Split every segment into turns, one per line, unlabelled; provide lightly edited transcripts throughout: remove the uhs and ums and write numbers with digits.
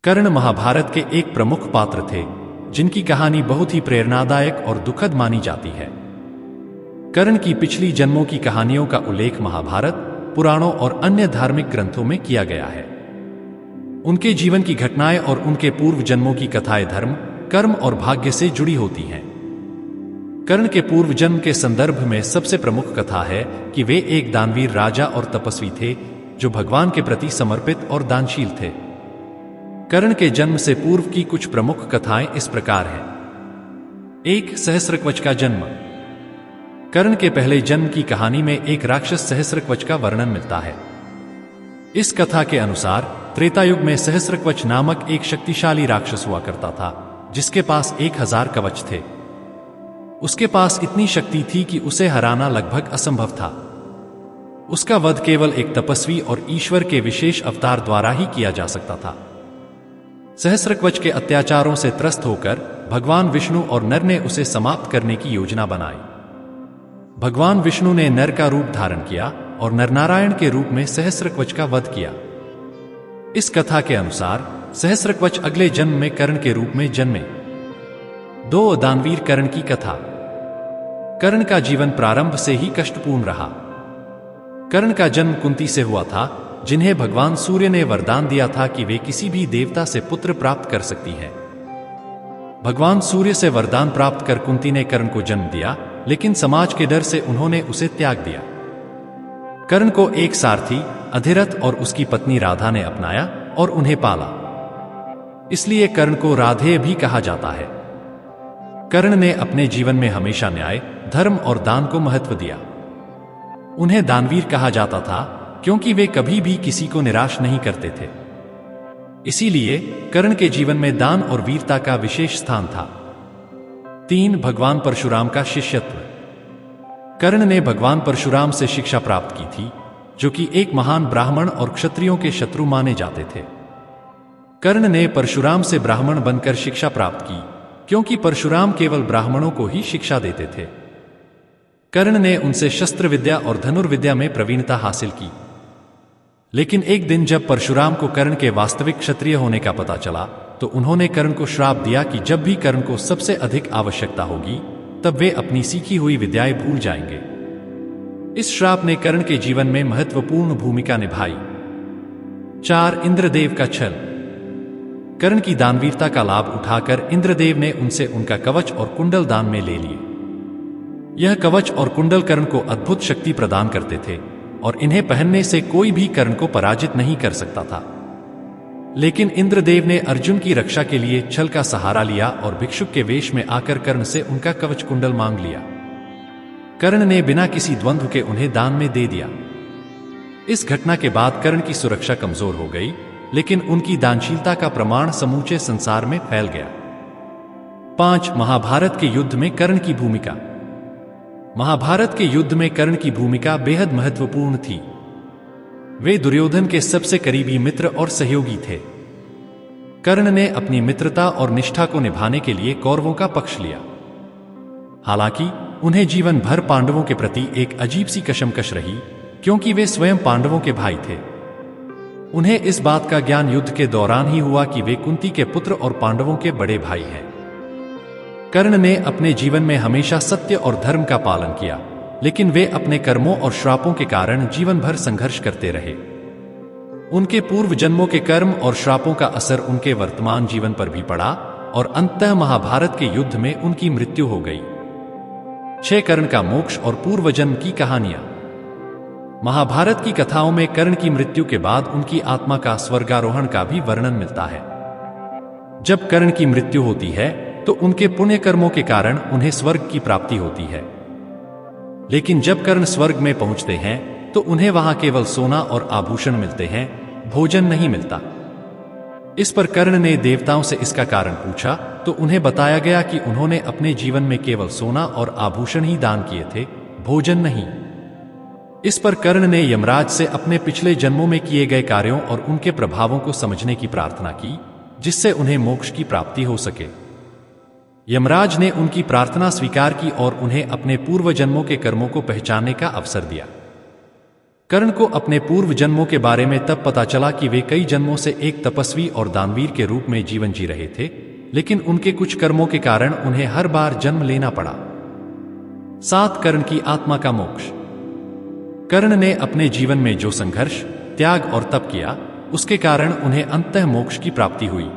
कर्ण महाभारत के एक प्रमुख पात्र थे जिनकी कहानी बहुत ही प्रेरणादायक और दुखद मानी जाती है। कर्ण की पिछली जन्मों की कहानियों का उल्लेख महाभारत, पुराणों और अन्य धार्मिक ग्रंथों में किया गया है। उनके जीवन की घटनाएं और उनके पूर्व जन्मों की कथाएं धर्म, कर्म और भाग्य से जुड़ी होती हैं। कर्ण के पूर्व जन्म के संदर्भ में सबसे प्रमुख कथा है कि वे एक दानवीर राजा और तपस्वी थे जो भगवान के प्रति समर्पित और दानशील थे। कर्ण के जन्म से पूर्व की कुछ प्रमुख कथाएं इस प्रकार हैं। 1. सहस्रकवच का जन्म। कर्ण के पहले जन्म की कहानी में एक राक्षस सहस्रकवच का वर्णन मिलता है। इस कथा के अनुसार त्रेतायुग में सहस्रकवच नामक एक शक्तिशाली राक्षस हुआ करता था जिसके पास 1000 कवच थे। उसके पास इतनी शक्ति थी कि उसे हराना लगभग असंभव था। उसका वध केवल एक तपस्वी और ईश्वर के विशेष अवतार द्वारा ही किया जा सकता था। सहस्रकवच के अत्याचारों से त्रस्त होकर भगवान विष्णु और नर ने उसे समाप्त करने की योजना बनाई। भगवान विष्णु ने नर का रूप धारण किया और नरनारायण के रूप में सहस्रकवच का वध किया। इस कथा के अनुसार सहस्रकवच अगले जन्म में कर्ण के रूप में जन्मे। 2. दानवीर कर्ण की कथा। कर्ण का जीवन प्रारंभ से ही कष्टपूर्ण रहा। कर्ण का जन्म कुंती से हुआ था जिन्हें भगवान सूर्य ने वरदान दिया था कि वे किसी भी देवता से पुत्र प्राप्त कर सकती हैं। भगवान सूर्य से वरदान प्राप्त कर कुंती ने कर्ण को जन्म दिया, लेकिन समाज के डर से उन्होंने उसे त्याग दिया। कर्ण को एक सारथी अधिरथ और उसकी पत्नी राधा ने अपनाया और उन्हें पाला। इसलिए कर्ण को राधेय भी कहा जाता है। कर्ण ने अपने जीवन में हमेशा न्याय, धर्म और दान को महत्व दिया। उन्हें दानवीर कहा जाता था क्योंकि वे कभी भी किसी को निराश नहीं करते थे। इसीलिए कर्ण के जीवन में दान और वीरता का विशेष स्थान था। 3. भगवान परशुराम का शिष्यत्व। कर्ण ने भगवान परशुराम से शिक्षा प्राप्त की थी, जो कि एक महान ब्राह्मण और क्षत्रियों के शत्रु माने जाते थे। कर्ण ने परशुराम से ब्राह्मण बनकर शिक्षा प्राप्त की, क्योंकि परशुराम केवल ब्राह्मणों को ही शिक्षा देते थे। कर्ण ने उनसे शस्त्र विद्या और धनुर्विद्या में प्रवीणता हासिल की। लेकिन एक दिन जब परशुराम को कर्ण के वास्तविक क्षत्रिय होने का पता चला, तो उन्होंने कर्ण को श्राप दिया कि जब भी कर्ण को सबसे अधिक आवश्यकता होगी, तब वे अपनी सीखी हुई विद्याएं भूल जाएंगे। इस श्राप ने कर्ण के जीवन में महत्वपूर्ण भूमिका निभाई। 4. इंद्रदेव का छल। कर्ण की दानवीरता का लाभ उठाकर इंद्रदेव ने उनसे उनका कवच और कुंडल दान में ले लिए। यह कवच और कुंडल कर्ण को अद्भुत शक्ति प्रदान करते थे और इन्हें पहनने से कोई भी कर्ण को पराजित नहीं कर सकता था। लेकिन इंद्रदेव ने अर्जुन की रक्षा के लिए छल का सहारा लिया और भिक्षुक के वेश में आकर कर्ण से उनका कवच कुंडल मांग लिया। कर्ण ने बिना किसी द्वंद्व के उन्हें दान में दे दिया। इस घटना के बाद कर्ण की सुरक्षा कमजोर हो गई, लेकिन उनकी दानशीलता का प्रमाण समूचे संसार में फैल गया। 5. महाभारत के युद्ध में कर्ण की भूमिका। महाभारत के युद्ध में कर्ण की भूमिका बेहद महत्वपूर्ण थी। वे दुर्योधन के सबसे करीबी मित्र और सहयोगी थे। कर्ण ने अपनी मित्रता और निष्ठा को निभाने के लिए कौरवों का पक्ष लिया। हालांकि उन्हें जीवन भर पांडवों के प्रति एक अजीब सी कशमकश रही, क्योंकि वे स्वयं पांडवों के भाई थे। उन्हें इस बात का ज्ञान युद्ध के दौरान ही हुआ कि वे कुंती के पुत्र और पांडवों के बड़े भाई हैं। कर्ण ने अपने जीवन में हमेशा सत्य और धर्म का पालन किया, लेकिन वे अपने कर्मों और श्रापों के कारण जीवन भर संघर्ष करते रहे। उनके पूर्व जन्मों के कर्म और श्रापों का असर उनके वर्तमान जीवन पर भी पड़ा और अंततः महाभारत के युद्ध में उनकी मृत्यु हो गई। 6. कर्ण का मोक्ष और पूर्व जन्म की कहानियां। महाभारत की कथाओं में कर्ण की मृत्यु के बाद उनकी आत्मा का स्वर्गारोहण का भी वर्णन मिलता है। जब कर्ण की मृत्यु होती है तो उनके पुण्य कर्मों के कारण उन्हें स्वर्ग की प्राप्ति होती है। लेकिन जब कर्ण स्वर्ग में पहुंचते हैं तो उन्हें वहां केवल सोना और आभूषण मिलते हैं, भोजन नहीं मिलता। इस पर कर्ण ने देवताओं से इसका कारण पूछा तो उन्हें बताया गया कि उन्होंने अपने जीवन में केवल सोना और आभूषण ही दान किए थे, भोजन नहीं। इस पर कर्ण ने यमराज से अपने पिछले जन्मों में किए गए कार्यों और उनके प्रभावों को समझने की प्रार्थना की, जिससे उन्हें मोक्ष की प्राप्ति हो सके। यमराज ने उनकी प्रार्थना स्वीकार की और उन्हें अपने पूर्व जन्मों के कर्मों को पहचानने का अवसर दिया। कर्ण को अपने पूर्व जन्मों के बारे में तब पता चला कि वे कई जन्मों से एक तपस्वी और दानवीर के रूप में जीवन जी रहे थे, लेकिन उनके कुछ कर्मों के कारण उन्हें हर बार जन्म लेना पड़ा। 7 कर्ण की आत्मा का मोक्ष। कर्ण ने अपने जीवन में जो संघर्ष, त्याग और तप किया, उसके कारण उन्हें अंततः मोक्ष की प्राप्ति हुई।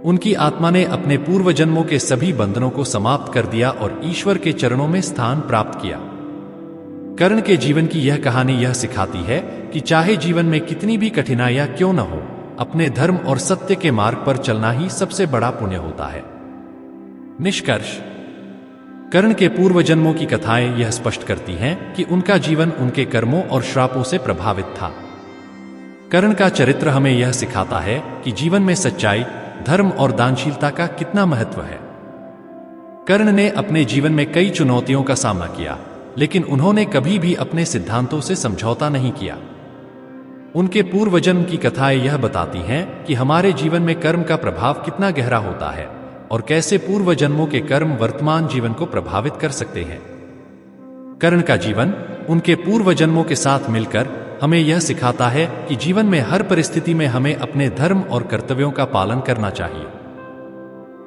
उनकी आत्मा ने अपने पूर्व जन्मों के सभी बंधनों को समाप्त कर दिया और ईश्वर के चरणों में स्थान प्राप्त किया। कर्ण के जीवन की यह कहानी यह सिखाती है कि चाहे जीवन में कितनी भी कठिनाइयां क्यों न हो, अपने धर्म और सत्य के मार्ग पर चलना ही सबसे बड़ा पुण्य होता है। निष्कर्ष। कर्ण के पूर्व जन्मों की कथाएं यह स्पष्ट करती हैं कि उनका जीवन उनके कर्मों और श्रापों से प्रभावित था। कर्ण का चरित्र हमें यह सिखाता है कि जीवन में सच्चाई, धर्म और दानशीलता का कितना महत्व है। कर्ण ने अपने जीवन में कई चुनौतियों का सामना किया, लेकिन उन्होंने कभी भी अपने सिद्धांतों से समझौता नहीं किया। उनके पूर्व जन्म की कथाएं यह बताती हैं कि हमारे जीवन में कर्म का प्रभाव कितना गहरा होता है और कैसे पूर्व जन्मों के कर्म वर्तमान जीवन को प्रभावित कर सकते हैं। कर्ण का जीवन उनके पूर्व जन्मों के साथ मिलकर हमें यह सिखाता है कि जीवन में हर परिस्थिति में हमें अपने धर्म और कर्तव्यों का पालन करना चाहिए।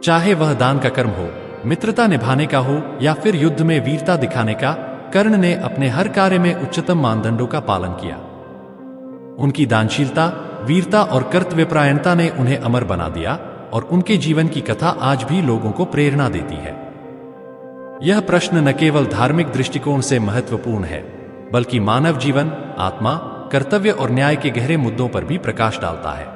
चाहे वह दान का कर्म हो, मित्रता निभाने का हो या फिर युद्ध में वीरता दिखाने का, कर्ण ने अपने हर कार्य में उच्चतम मानदंडों का पालन किया। उनकी दानशीलता, वीरता और कर्तव्यपरायणता ने उन्हें अमर बना दिया और उनके जीवन की कथा आज भी लोगों को प्रेरणा देती है। यह प्रश्न न केवल धार्मिक दृष्टिकोण से महत्वपूर्ण है, बल्कि मानव जीवन, आत्मा, कर्तव्य और न्याय के गहरे मुद्दों पर भी प्रकाश डालता है।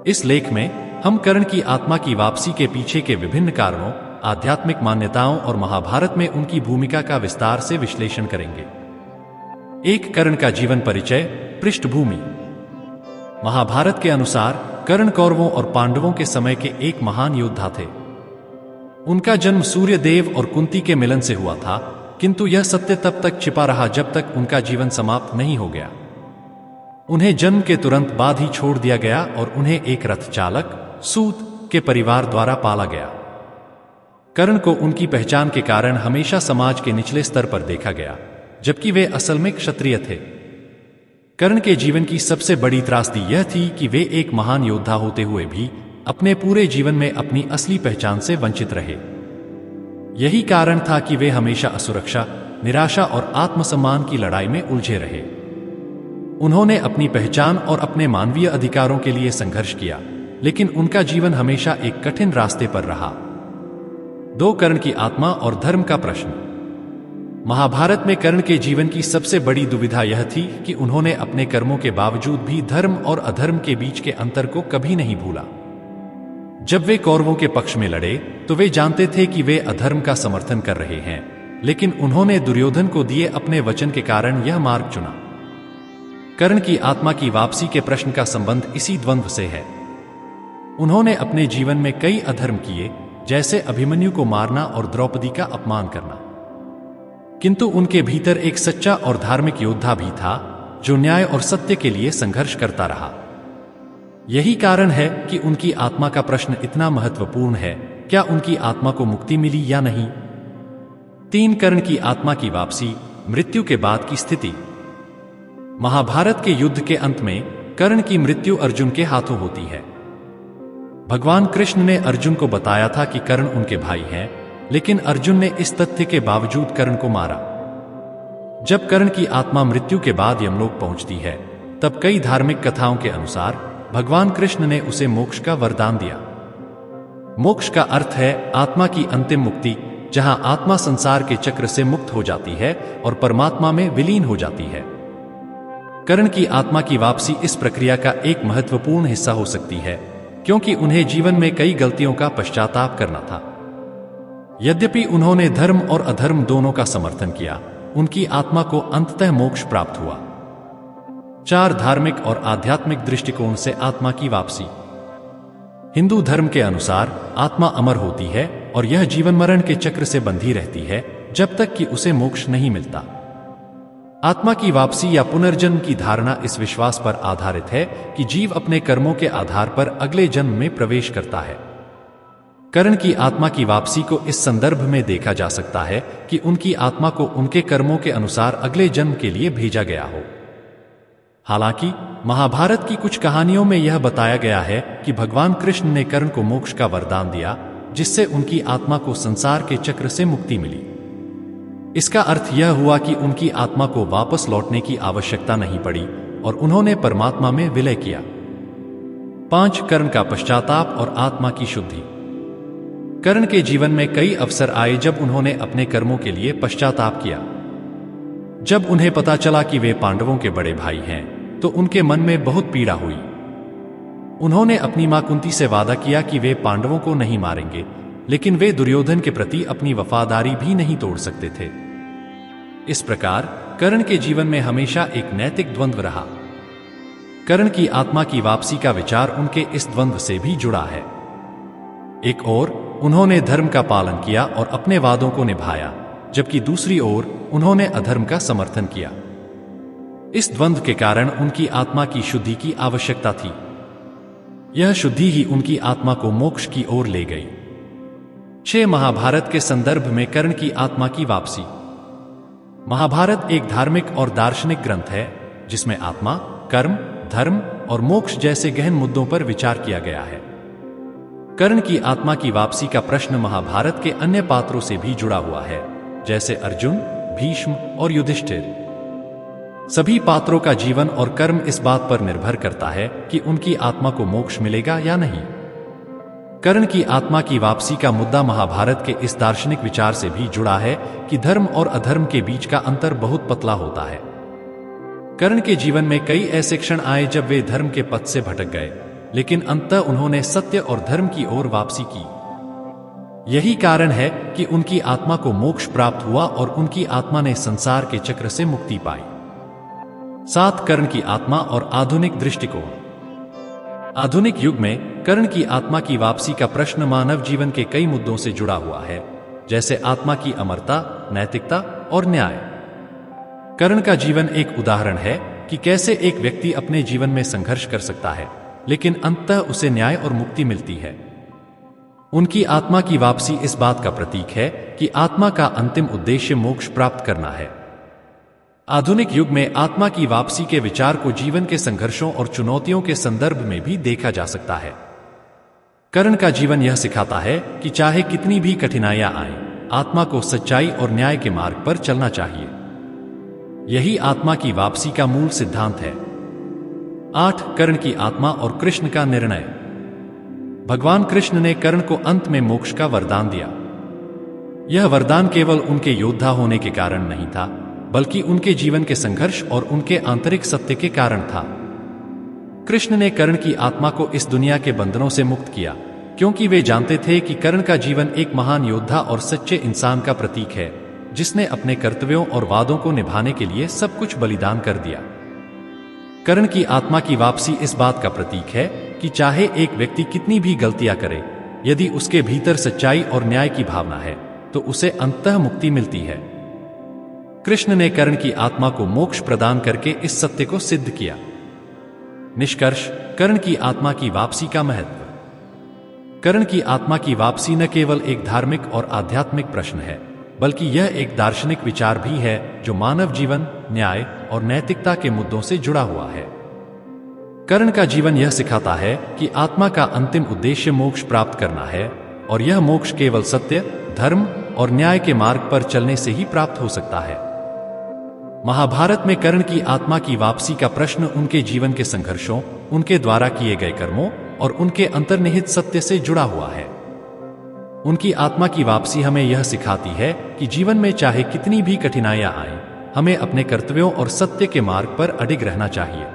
इस लेख में हम कर्ण की आत्मा की वापसी के पीछे के विभिन्न कारणों, आध्यात्मिक मान्यताओं और महाभारत में उनकी भूमिका का विस्तार से विश्लेषण करेंगे। 1 कर्ण का जीवन परिचय, पृष्ठभूमि। महाभारत के अनुसार कर्ण कौरवों और पांडवों के समय के एक महान योद्धा थे। उनका जन्म सूर्य देव और कुंती के मिलन से हुआ था, किंतु यह सत्य तब तक छिपा रहा जब तक उनका जीवन समाप्त नहीं हो गया। उन्हें जन्म के तुरंत बाद ही छोड़ दिया गया और उन्हें एक रथ चालक, सूत के परिवार द्वारा पाला गया। कर्ण को उनकी पहचान के कारण हमेशा समाज के निचले स्तर पर देखा गया, जबकि वे असल में क्षत्रिय थे। कर्ण के जीवन की सबसे बड़ी त्रासदी यह थी कि वे एक महान योद्धा होते हुए भी अपने पूरे जीवन में अपनी असली पहचान से वंचित रहे। यही कारण था कि वे हमेशा असुरक्षा, निराशा और आत्मसम्मान की लड़ाई में उलझे रहे। उन्होंने अपनी पहचान और अपने मानवीय अधिकारों के लिए संघर्ष किया, लेकिन उनका जीवन हमेशा एक कठिन रास्ते पर रहा। 2 कर्ण की आत्मा और धर्म का प्रश्न। महाभारत में कर्ण के जीवन की सबसे बड़ी दुविधा यह थी कि उन्होंने अपने कर्मों के बावजूद भी धर्म और अधर्म के बीच के अंतर को कभी नहीं भूला। जब वे कौरवों के पक्ष में लड़े तो वे जानते थे कि वे अधर्म का समर्थन कर रहे हैं, लेकिन उन्होंने दुर्योधन को दिए अपने वचन के कारण यह मार्ग चुना। कर्ण की आत्मा की वापसी के प्रश्न का संबंध इसी द्वंद्व से है। उन्होंने अपने जीवन में कई अधर्म किए, जैसे अभिमन्यु को मारना और द्रौपदी का अपमान करना, किंतु उनके भीतर एक सच्चा और धार्मिक योद्धा भी था जो न्याय और सत्य के लिए संघर्ष करता रहा। यही कारण है कि उनकी आत्मा का प्रश्न इतना महत्वपूर्ण है, क्या उनकी आत्मा को मुक्ति मिली या नहीं। 3 कर्ण की आत्मा की वापसी, मृत्यु के बाद की स्थिति। महाभारत के युद्ध के अंत में कर्ण की मृत्यु अर्जुन के हाथों होती है। भगवान कृष्ण ने अर्जुन को बताया था कि कर्ण उनके भाई हैं, लेकिन अर्जुन ने इस तथ्य के बावजूद कर्ण को मारा। जब कर्ण की आत्मा मृत्यु के बाद यमलोक पहुंचती है, तब कई धार्मिक कथाओं के अनुसार भगवान कृष्ण ने उसे मोक्ष का वरदान दिया। मोक्ष का अर्थ है आत्मा की अंतिम मुक्ति, जहां आत्मा संसार के चक्र से मुक्त हो जाती है और परमात्मा में विलीन हो जाती है। कर्ण की आत्मा की वापसी इस प्रक्रिया का एक महत्वपूर्ण हिस्सा हो सकती है, क्योंकि उन्हें जीवन में कई गलतियों का पश्चाताप करना था। यद्यपि उन्होंने धर्म और अधर्म दोनों का समर्थन किया, उनकी आत्मा को अंततः मोक्ष प्राप्त हुआ। 4 धार्मिक और आध्यात्मिक दृष्टिकोण से आत्मा की वापसी। हिंदू धर्म के अनुसार आत्मा अमर होती है और यह जीवन मरण के चक्र से बंधी रहती है जब तक कि उसे मोक्ष नहीं मिलता। आत्मा की वापसी या पुनर्जन्म की धारणा इस विश्वास पर आधारित है कि जीव अपने कर्मों के आधार पर अगले जन्म में प्रवेश करता है। कर्ण की आत्मा की वापसी को इस संदर्भ में देखा जा सकता है कि उनकी आत्मा को उनके कर्मों के अनुसार अगले जन्म के लिए भेजा गया हो। हालांकि महाभारत की कुछ कहानियों में यह बताया गया है कि भगवान कृष्ण ने कर्ण को मोक्ष का वरदान दिया, जिससे उनकी आत्मा को संसार के चक्र से मुक्ति मिली। इसका अर्थ यह हुआ कि उनकी आत्मा को वापस लौटने की आवश्यकता नहीं पड़ी और उन्होंने परमात्मा में विलय किया। 5 कर्ण का पश्चाताप और आत्मा की शुद्धि। कर्ण के जीवन में कई अवसर आए जब उन्होंने अपने कर्मों के लिए पश्चाताप किया। जब उन्हें पता चला कि वे पांडवों के बड़े भाई हैं, तो उनके मन में बहुत पीड़ा हुई। उन्होंने अपनी मां कुंती से वादा किया कि वे पांडवों को नहीं मारेंगे, लेकिन वे दुर्योधन के प्रति अपनी वफादारी भी नहीं तोड़ सकते थे। इस प्रकार कर्ण के जीवन में हमेशा एक नैतिक द्वंद्व रहा। कर्ण की आत्मा की वापसी का विचार उनके इस द्वंद्व से भी जुड़ा है। एक ओर उन्होंने धर्म का पालन किया और अपने वादों को निभाया, जबकि दूसरी ओर उन्होंने अधर्म का समर्थन किया। इस द्वंद्व के कारण उनकी आत्मा की शुद्धि की आवश्यकता थी। यह शुद्धि ही उनकी आत्मा को मोक्ष की ओर ले गई। 6 महाभारत के संदर्भ में कर्ण की आत्मा की वापसी। महाभारत एक धार्मिक और दार्शनिक ग्रंथ है जिसमें आत्मा, कर्म, धर्म और मोक्ष जैसे गहन मुद्दों पर विचार किया गया है। कर्ण की आत्मा की वापसी का प्रश्न महाभारत के अन्य पात्रों से भी जुड़ा हुआ है, जैसे अर्जुन, भीष्म और युधिष्ठिर। सभी पात्रों का जीवन और कर्म इस बात पर निर्भर करता है कि उनकी आत्मा को मोक्ष मिलेगा या नहीं। कर्ण की आत्मा की वापसी का मुद्दा महाभारत के इस दार्शनिक विचार से भी जुड़ा है कि धर्म और अधर्म के बीच का अंतर बहुत पतला होता है। कर्ण के जीवन में कई ऐसे क्षण आए जब वे धर्म के पथ से भटक गए, लेकिन अंततः उन्होंने सत्य और धर्म की ओर वापसी की। यही कारण है कि उनकी आत्मा को मोक्ष प्राप्त हुआ और उनकी आत्मा ने संसार के चक्र से मुक्ति पाई। 7 कर्ण की आत्मा और आधुनिक दृष्टिकोण। आधुनिक युग में कर्ण की आत्मा की वापसी का प्रश्न मानव जीवन के कई मुद्दों से जुड़ा हुआ है, जैसे आत्मा की अमरता, नैतिकता और न्याय। कर्ण का जीवन एक उदाहरण है कि कैसे एक व्यक्ति अपने जीवन में संघर्ष कर सकता है, लेकिन अंततः उसे न्याय और मुक्ति मिलती है। उनकी आत्मा की वापसी इस बात का प्रतीक है कि आत्मा का अंतिम उद्देश्य मोक्ष प्राप्त करना है। आधुनिक युग में आत्मा की वापसी के विचार को जीवन के संघर्षों और चुनौतियों के संदर्भ में भी देखा जा सकता है। कर्ण का जीवन यह सिखाता है कि चाहे कितनी भी कठिनाइयां आएं, आत्मा को सच्चाई और न्याय के मार्ग पर चलना चाहिए। यही आत्मा की वापसी का मूल सिद्धांत है। 8 कर्ण की आत्मा और कृष्ण का निर्णय। भगवान कृष्ण ने कर्ण को अंत में मोक्ष का वरदान दिया। यह वरदान केवल उनके योद्धा होने के कारण नहीं था, बल्कि उनके जीवन के संघर्ष और उनके आंतरिक सत्य के कारण था। कृष्ण ने कर्ण की आत्मा को इस दुनिया के बंधनों से मुक्त किया, क्योंकि वे जानते थे कि कर्ण का जीवन एक महान योद्धा और सच्चे इंसान का प्रतीक है, जिसने अपने कर्तव्यों और वादों को निभाने के लिए सब कुछ बलिदान कर दिया। कर्ण की आत्मा की वापसी इस बात का प्रतीक है कि चाहे एक व्यक्ति कितनी भी गलतियां करे, यदि उसके भीतर सच्चाई और न्याय की भावना है, तो उसे अंततः मुक्ति मिलती है। कृष्ण ने कर्ण की आत्मा को मोक्ष प्रदान करके इस सत्य को सिद्ध किया। निष्कर्ष, कर्ण की आत्मा की वापसी का महत्व। कर्ण की आत्मा की वापसी न केवल एक धार्मिक और आध्यात्मिक प्रश्न है, बल्कि यह एक दार्शनिक विचार भी है जो मानव जीवन, न्याय और नैतिकता के मुद्दों से जुड़ा हुआ है। कर्ण का जीवन यह सिखाता है कि आत्मा का अंतिम उद्देश्य मोक्ष प्राप्त करना है, और यह मोक्ष केवल सत्य, धर्म और न्याय के मार्ग पर चलने से ही प्राप्त हो सकता है। महाभारत में कर्ण की आत्मा की वापसी का प्रश्न उनके जीवन के संघर्षों, उनके द्वारा किए गए कर्मों और उनके अंतर्निहित सत्य से जुड़ा हुआ है। उनकी आत्मा की वापसी हमें यह सिखाती है कि जीवन में चाहे कितनी भी कठिनाइयां आएं, हमें अपने कर्तव्यों और सत्य के मार्ग पर अडिग रहना चाहिए।